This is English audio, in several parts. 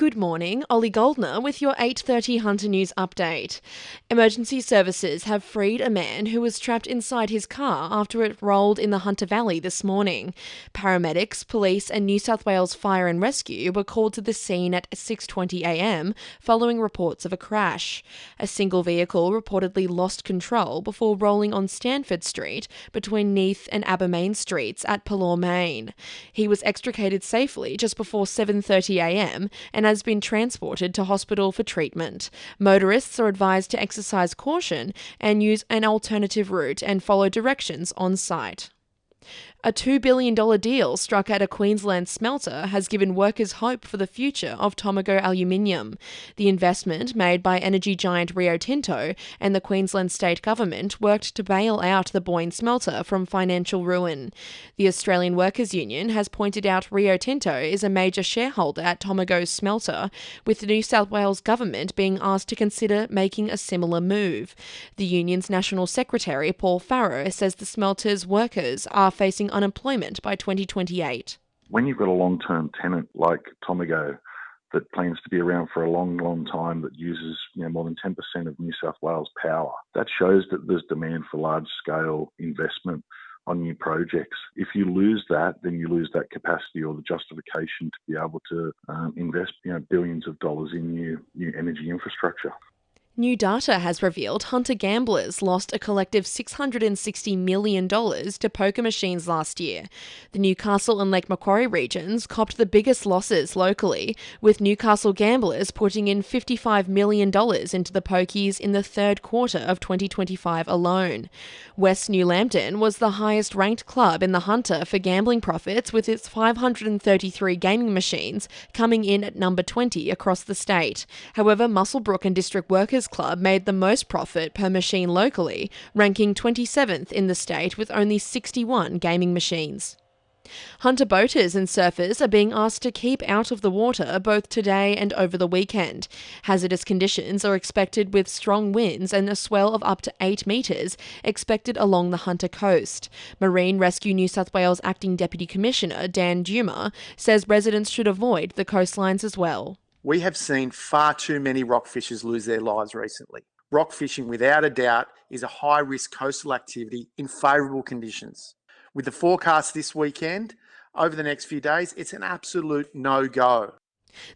Good morning, Ollie Goeldner with your 8:30 Hunter News update. Emergency services have freed a man who was trapped inside his car after it rolled in the Hunter Valley this morning. Paramedics, police and New South Wales Fire and Rescue were called to the scene at 6:20am following reports of a crash. A single vehicle reportedly lost control before rolling on Stanford Street between Neath and Abermain Streets at Palaw, Maine. He was extricated safely just before 7:30am and has been transported to hospital for treatment. Motorists are advised to exercise caution and use an alternative route and follow directions on site. A $2 billion deal struck at a Queensland smelter has given workers hope for the future of Tomago aluminium. The investment, made by energy giant Rio Tinto and the Queensland state government, worked to bail out the Boyne smelter from financial ruin. The Australian Workers' Union has pointed out Rio Tinto is a major shareholder at Tomago's smelter, with the New South Wales government being asked to consider making a similar move. The union's National Secretary, Paul Farrow, says the smelter's workers are facing unemployment by 2028. When you've got a long-term tenant like Tomago that plans to be around for a long, long time, that uses more than 10% of New South Wales power, that shows that there's demand for large-scale investment on new projects. If you lose that, then you lose that capacity or the justification to be able to invest billions of dollars in new energy infrastructure. New data has revealed Hunter gamblers lost a collective $660 million to poker machines last year. The Newcastle and Lake Macquarie regions copped the biggest losses locally, with Newcastle gamblers putting in $55 million into the pokies in the third quarter of 2025 alone. West New Lambton was the highest ranked club in the Hunter for gambling profits, with its 533 gaming machines coming in at number 20 across the state. However, Muswellbrook and District Workers Club made the most profit per machine locally, ranking 27th in the state with only 61 gaming machines. Hunter boaters and surfers are being asked to keep out of the water both today and over the weekend. Hazardous conditions are expected with strong winds and a swell of up to 8 metres expected along the Hunter coast. Marine Rescue New South Wales Acting Deputy Commissioner Dan Dumas says residents should avoid the coastlines as well. We have seen far too many rock fishers lose their lives recently. Rock fishing, without a doubt, is a high-risk coastal activity in favourable conditions. With the forecast this weekend, over the next few days, it's an absolute no-go.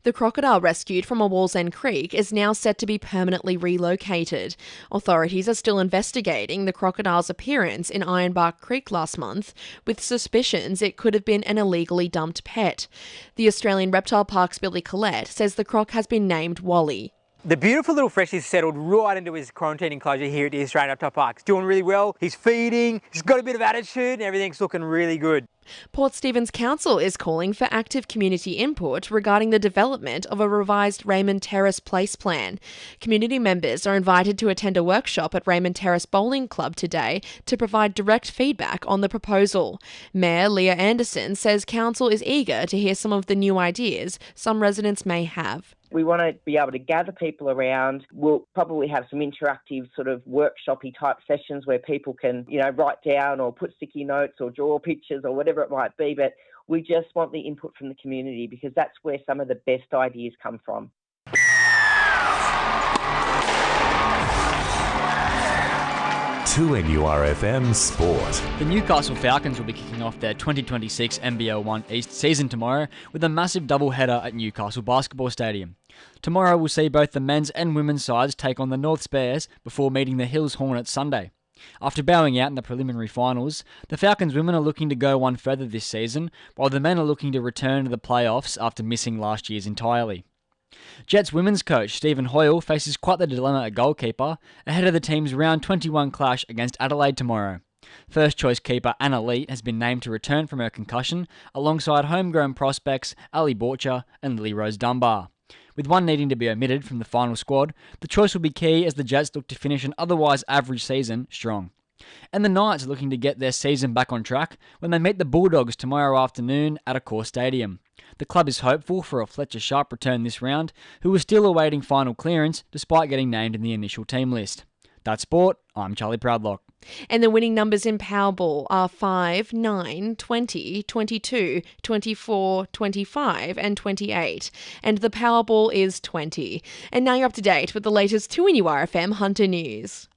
The crocodile rescued from a Wallsend Creek is now set to be permanently relocated. Authorities are still investigating the crocodile's appearance in Ironbark Creek last month, with suspicions it could have been an illegally dumped pet. The Australian Reptile Park's Billy Collette says the croc has been named Wally. The beautiful little Freshie's settled right into his quarantine enclosure here at the Australian Reptile Park. He's doing really well, he's feeding, he's got a bit of attitude and everything's looking really good. Port Stephens Council is calling for active community input regarding the development of a revised Raymond Terrace Place plan. Community members are invited to attend a workshop at Raymond Terrace Bowling Club today to provide direct feedback on the proposal. Mayor Leah Anderson says council is eager to hear some of the new ideas some residents may have. We want to be able to gather people around. We'll probably have some interactive sort of workshop-y type sessions where people can, write down or put sticky notes or draw pictures or whatever it might be. But we just want the input from the community because that's where some of the best ideas come from. 2NURFM Sport. The Newcastle Falcons will be kicking off their 2026 NBL 1 East season tomorrow with a massive doubleheader at Newcastle Basketball Stadium. Tomorrow we'll see both the men's and women's sides take on the Norths Bears before meeting the Hills Hornets Sunday. After bowing out in the preliminary finals, the Falcons women are looking to go one further this season, while the men are looking to return to the playoffs after missing last year's entirely. Jets women's coach Stephen Hoyle faces quite the dilemma at goalkeeper ahead of the team's round 21 clash against Adelaide tomorrow. First choice keeper Anna Leet has been named to return from her concussion alongside homegrown prospects Ali Borcher and Lily Rose Dunbar. With one needing to be omitted from the final squad, the choice will be key as the Jets look to finish an otherwise average season strong. And the Knights are looking to get their season back on track when they meet the Bulldogs tomorrow afternoon at Accor Stadium. The club is hopeful for a Fletcher Sharp return this round, who is still awaiting final clearance despite getting named in the initial team list. That's sport, I'm Charlie Proudlock. And the winning numbers in Powerball are 5, 9, 20, 22, 24, 25 and 28. And the Powerball is 20. And now you're up to date with the latest 2NURFM Hunter news.